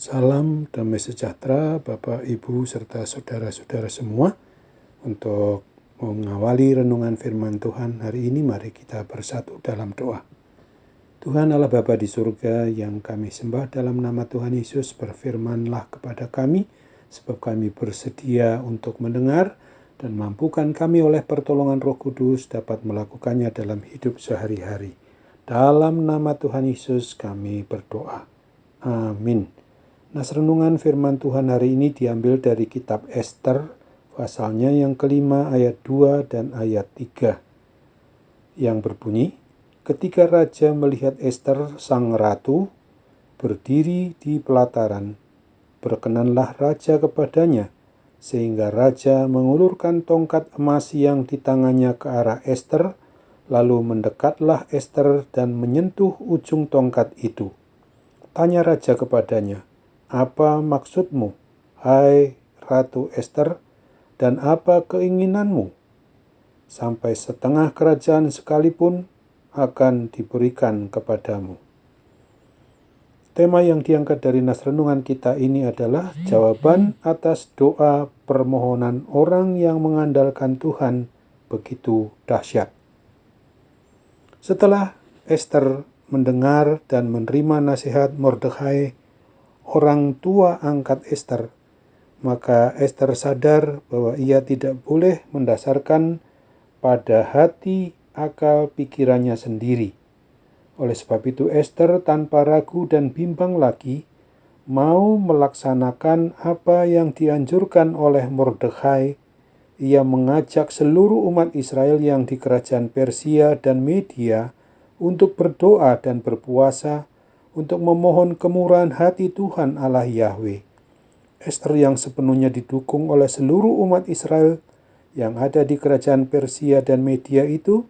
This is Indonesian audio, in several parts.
Salam damai sejahtera Bapak, Ibu, serta saudara-saudara semua. Untuk mengawali renungan firman Tuhan hari ini, mari kita bersatu dalam doa. Tuhan Allah Bapa di surga yang kami sembah, dalam nama Tuhan Yesus berfirmanlah kepada kami, sebab kami bersedia untuk mendengar, dan mampukan kami oleh pertolongan Roh Kudus dapat melakukannya dalam hidup sehari-hari. Dalam nama Tuhan Yesus kami berdoa. Amin. Nas renungan firman Tuhan hari ini diambil dari kitab Ester, pasalnya yang kelima ayat 2 dan ayat 3, yang berbunyi, ketika raja melihat Ester sang ratu berdiri di pelataran, berkenanlah raja kepadanya, sehingga raja mengulurkan tongkat emas yang di tangannya ke arah Ester, lalu mendekatlah Ester dan menyentuh ujung tongkat itu. Tanya raja kepadanya, apa maksudmu, hai Ratu Ester, dan apa keinginanmu? Sampai setengah kerajaan sekalipun akan diberikan kepadamu. Tema yang diangkat dari nas renungan kita ini adalah jawaban atas doa permohonan orang yang mengandalkan Tuhan begitu dahsyat. Setelah Ester mendengar dan menerima nasihat Mordekhai, orang tua angkat Ester, maka Ester sadar bahwa ia tidak boleh mendasarkan pada hati akal pikirannya sendiri. Oleh sebab itu Ester tanpa ragu dan bimbang lagi mau melaksanakan apa yang dianjurkan oleh Mordekhai. Ia mengajak seluruh umat Israel yang di kerajaan Persia dan Media untuk berdoa dan berpuasa untuk memohon kemurahan hati Tuhan Allah Yahweh. Ester yang sepenuhnya didukung oleh seluruh umat Israel yang ada di kerajaan Persia dan Media itu,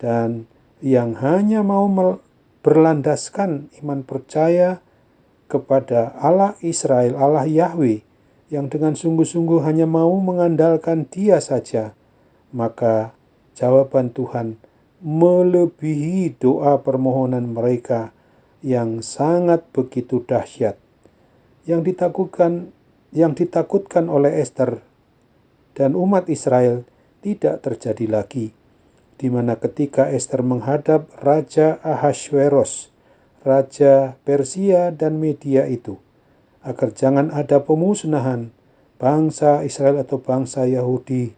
dan yang hanya mau berlandaskan iman percaya kepada Allah Israel, Allah Yahweh, yang dengan sungguh-sungguh hanya mau mengandalkan Dia saja, maka jawaban Tuhan melebihi doa permohonan mereka yang sangat begitu dahsyat. Yang ditakutkan oleh Ester dan umat Israel tidak terjadi lagi, di mana ketika Ester menghadap Raja Ahasveros, Raja Persia dan Media itu, agar jangan ada pemusnahan bangsa Israel atau bangsa Yahudi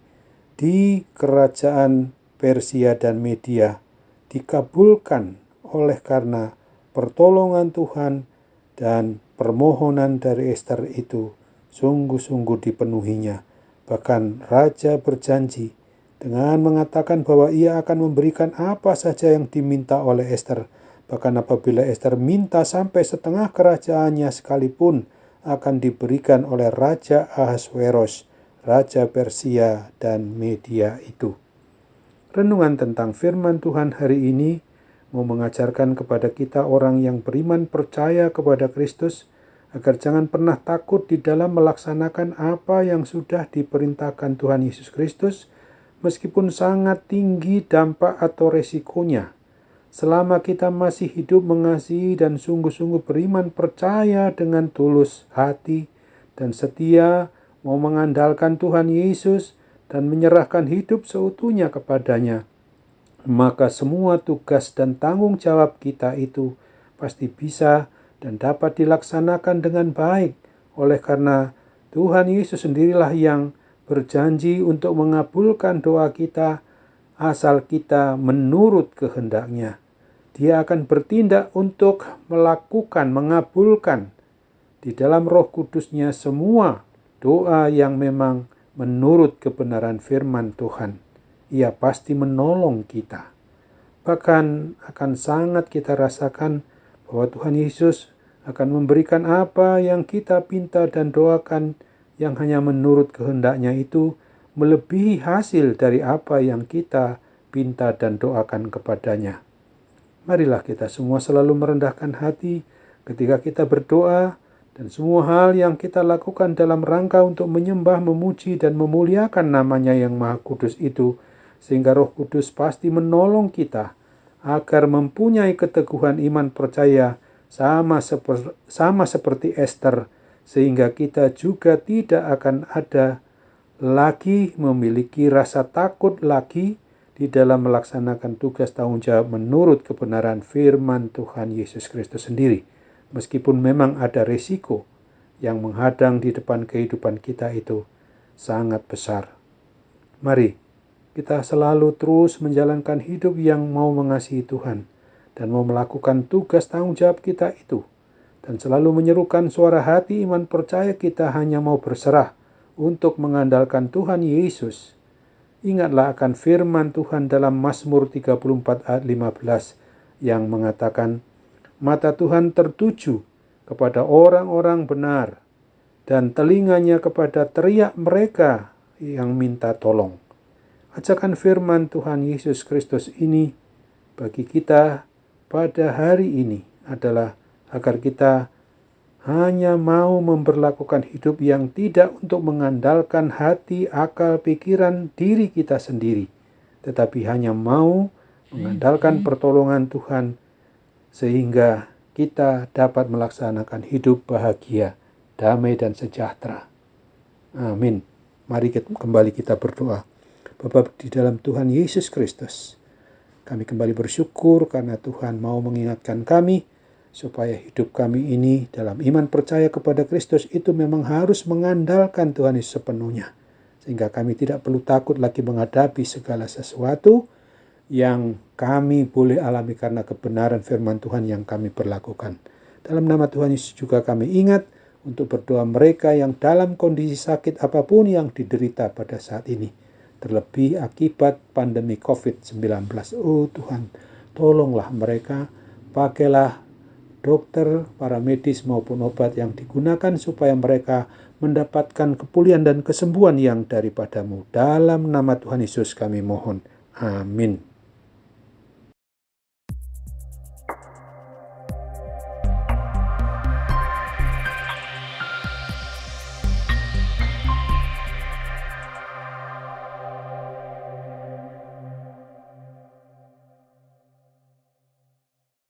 di kerajaan Persia dan Media, dikabulkan oleh karena pertolongan Tuhan, dan permohonan dari Ester itu sungguh-sungguh dipenuhinya. Bahkan raja berjanji dengan mengatakan bahwa ia akan memberikan apa saja yang diminta oleh Ester. Bahkan apabila Ester minta sampai setengah kerajaannya sekalipun akan diberikan oleh Raja Ahasveros, Raja Persia dan Media itu. Renungan tentang firman Tuhan hari ini mau mengajarkan kepada kita orang yang beriman percaya kepada Kristus agar jangan pernah takut di dalam melaksanakan apa yang sudah diperintahkan Tuhan Yesus Kristus, meskipun sangat tinggi dampak atau resikonya. Selama kita masih hidup mengasihi dan sungguh-sungguh beriman percaya dengan tulus hati dan setia mau mengandalkan Tuhan Yesus dan menyerahkan hidup seutuhnya kepadanya, maka semua tugas dan tanggung jawab kita itu pasti bisa dan dapat dilaksanakan dengan baik, oleh karena Tuhan Yesus sendirilah yang berjanji untuk mengabulkan doa kita asal kita menurut kehendak-Nya. Dia akan bertindak untuk mengabulkan di dalam Roh Kudus-Nya semua doa yang memang menurut kebenaran firman Tuhan. Ia pasti menolong kita. Bahkan akan sangat kita rasakan bahwa Tuhan Yesus akan memberikan apa yang kita pinta dan doakan yang hanya menurut kehendak-Nya itu melebihi hasil dari apa yang kita pinta dan doakan kepadanya. Marilah kita semua selalu merendahkan hati ketika kita berdoa, dan semua hal yang kita lakukan dalam rangka untuk menyembah, memuji, dan memuliakan nama-Nya yang Maha Kudus itu, sehingga Roh Kudus pasti menolong kita agar mempunyai keteguhan iman percaya sama seperti Ester, sehingga kita juga tidak akan ada lagi memiliki rasa takut lagi di dalam melaksanakan tugas tanggung jawab menurut kebenaran firman Tuhan Yesus Kristus sendiri. Meskipun memang ada risiko yang menghadang di depan kehidupan kita itu sangat besar. Mari kita selalu terus menjalankan hidup yang mau mengasihi Tuhan dan mau melakukan tugas tanggung jawab kita itu, dan selalu menyerukan suara hati iman percaya kita hanya mau berserah untuk mengandalkan Tuhan Yesus. Ingatlah akan firman Tuhan dalam Mazmur 34 ayat 15 yang mengatakan, mata Tuhan tertuju kepada orang-orang benar dan telinganya kepada teriak mereka yang minta tolong. Ajakan firman Tuhan Yesus Kristus ini bagi kita pada hari ini adalah agar kita hanya mau memperlakukan hidup yang tidak untuk mengandalkan hati, akal, pikiran diri kita sendiri, tetapi hanya mau mengandalkan pertolongan Tuhan sehingga kita dapat melaksanakan hidup bahagia, damai dan sejahtera. Amin. Mari kembali kita berdoa. Bapa di dalam Tuhan Yesus Kristus, kami kembali bersyukur karena Tuhan mau mengingatkan kami supaya hidup kami ini dalam iman percaya kepada Kristus itu memang harus mengandalkan Tuhan Yesus sepenuhnya, sehingga kami tidak perlu takut lagi menghadapi segala sesuatu yang kami boleh alami karena kebenaran firman Tuhan yang kami perlakukan. Dalam nama Tuhan Yesus juga kami ingat untuk berdoa mereka yang dalam kondisi sakit apapun yang diderita pada saat ini, terlebih akibat pandemi COVID-19. Oh Tuhan, tolonglah mereka, pakailah dokter, para medis maupun obat yang digunakan supaya mereka mendapatkan kepulihan dan kesembuhan yang daripadamu. Dalam nama Tuhan Yesus kami mohon. Amin.